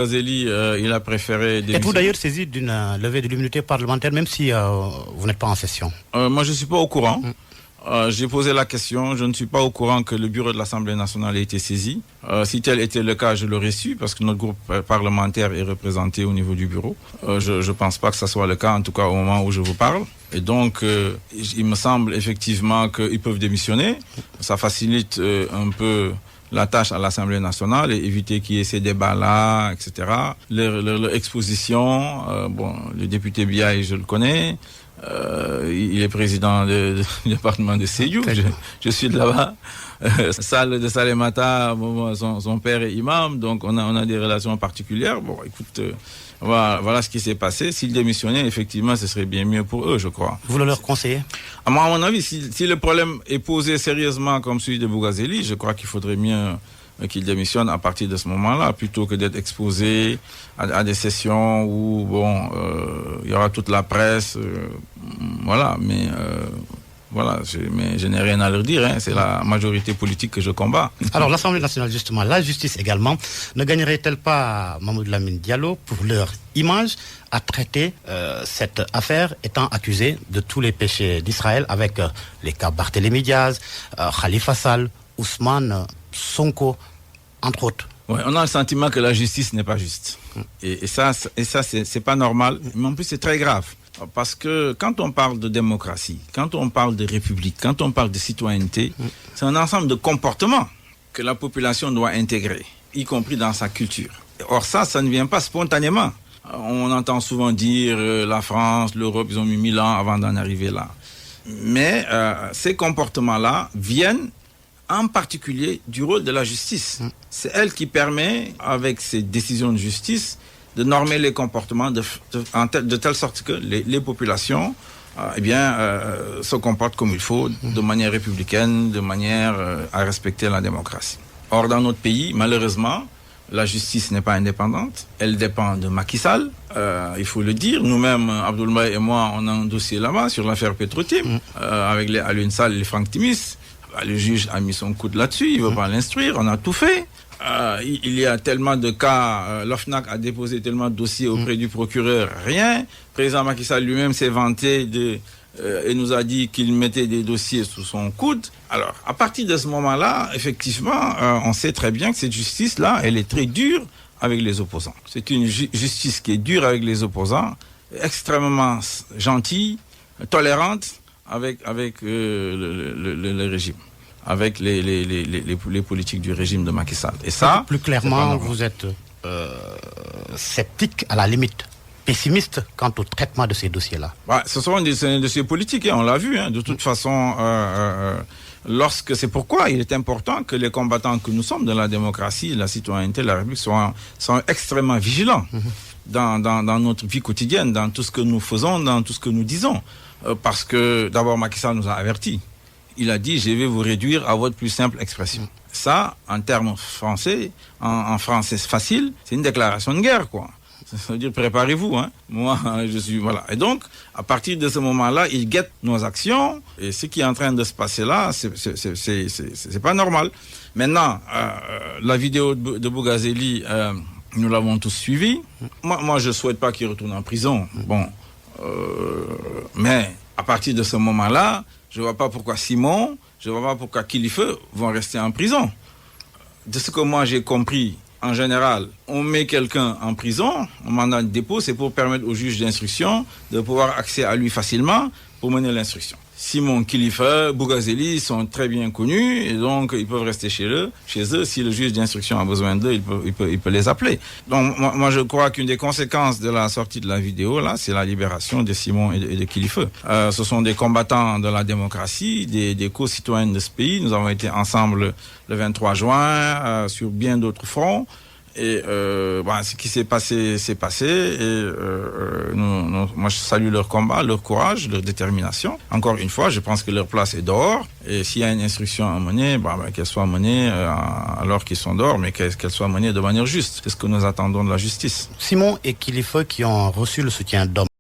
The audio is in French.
Bougazeli, il a préféré... Êtes-vous d'ailleurs saisi d'une levée de l'immunité parlementaire, même si vous n'êtes pas en session? Moi, je ne suis pas au courant. J'ai posé la question, je ne suis pas au courant que le bureau de l'Assemblée nationale ait été saisi. Si tel était le cas, je l'aurais su, parce que notre groupe parlementaire est représenté au niveau du bureau. Je ne pense pas que ce soit le cas, en tout cas au moment où je vous parle. Et donc, il me semble effectivement qu'ils peuvent démissionner. Ça facilite un peu la tâche à l'Assemblée nationale et éviter qu'il y ait ces débats-là, etc. Leur exposition, le député Biaï, je le connais. Il est président du département de Sédhiou. Je suis de là-bas. Salle de Salémata, son père est imam, donc on a des relations particulières. Bon, écoute, voilà ce qui s'est passé. S'ils démissionnaient, effectivement, ce serait bien mieux pour eux, je crois. Vous leur conseillez? À mon avis, si le problème est posé sérieusement comme celui de Bougazeli, je crois qu'il faudrait mieux qu'il démissionne à partir de ce moment-là, plutôt que d'être exposé à des sessions où, il y aura toute la presse, mais je n'ai rien à leur dire, c'est la majorité politique que je combats. Alors, l'Assemblée nationale, justement, la justice également, ne gagnerait-elle pas Mamadou Lamine Diallo pour leur image à traiter cette affaire étant accusée de tous les péchés d'Israël avec les cas Barthélémy Diaz, Khalifa Sall, Ousmane Sonko, entre autres? Ouais, on a le sentiment que la justice n'est pas juste. Et ça, c'est pas normal. Mais en plus, c'est très grave. Parce que quand on parle de démocratie, quand on parle de république, quand on parle de citoyenneté, c'est un ensemble de comportements que la population doit intégrer, y compris dans sa culture. Or ça ne vient pas spontanément. On entend souvent dire la France, l'Europe, ils ont mis 1000 ans avant d'en arriver là. Mais ces comportements-là viennent en particulier du rôle de la justice. C'est elle qui permet, avec ses décisions de justice, de normer les comportements de telle sorte que les populations se comportent comme il faut, de manière républicaine, de manière à respecter la démocratie. Or, dans notre pays, malheureusement, la justice n'est pas indépendante. Elle dépend de Macky Sall. Il faut le dire. Nous-mêmes, Abdoul Mbaye et moi, on a un dossier là-bas sur l'affaire Petro-Tim, avec les Alioune Sall et les Franck Timis. Le juge a mis son coude là-dessus, il ne veut pas l'instruire, on a tout fait. Il y a tellement de cas, l'OFNAC a déposé tellement de dossiers auprès du procureur, rien. Le président Macky Sall lui-même s'est vanté et nous a dit qu'il mettait des dossiers sous son coude. Alors, à partir de ce moment-là, effectivement, on sait très bien que cette justice-là, elle est très dure avec les opposants. C'est une justice qui est dure avec les opposants, extrêmement gentille, tolérante, avec le régime, avec les politiques du régime de Macky Sall. Et ça, plus clairement, vous êtes sceptique, à la limite, pessimiste quant au traitement de ces dossiers-là. Ce sont des dossiers politiques, on l'a vu. De toute façon, c'est pourquoi il est important que les combattants que nous sommes de la démocratie, la citoyenneté, la République sont extrêmement vigilants dans notre vie quotidienne, dans tout ce que nous faisons, dans tout ce que nous disons. Parce que d'abord Macky Sall nous a avertis. Il a dit: je vais vous réduire à votre plus simple expression. Ça, en termes français, en français facile, c'est une déclaration de guerre, quoi. Ça veut dire préparez-vous, Moi, je suis voilà. Et donc, à partir de ce moment-là, il guette nos actions. Et ce qui est en train de se passer là, c'est pas normal. Maintenant, la vidéo de Bougazeli, nous l'avons tous suivie. Moi, je souhaite pas qu'il retourne en prison. Mais à partir de ce moment-là, je ne vois pas pourquoi Simon, je ne vois pas pourquoi Kilifeu vont rester en prison. De ce que moi j'ai compris, en général, on met quelqu'un en prison, un mandat de dépôt, c'est pour permettre au juge d'instruction de pouvoir accéder à lui facilement pour mener l'instruction. Simon, Kilifeu, Bougazeli sont très bien connus et donc ils peuvent rester chez eux. Si le juge d'instruction a besoin d'eux, il peut les appeler. Donc moi je crois qu'une des conséquences de la sortie de la vidéo là, c'est la libération de Simon et de Kilifeu. Ce sont des combattants de la démocratie, des co-citoyens de ce pays. Nous avons été ensemble le 23 juin sur bien d'autres fronts. Et ce qui s'est passé, c'est passé. Et moi, je salue leur combat, leur courage, leur détermination. Encore une fois, je pense que leur place est dehors. Et s'il y a une instruction à mener, qu'elle soit menée alors qu'ils sont dehors, mais qu'elle soit menée de manière juste. C'est ce que nous attendons de la justice. Simon et Kilifeu qui ont reçu le soutien d'hommes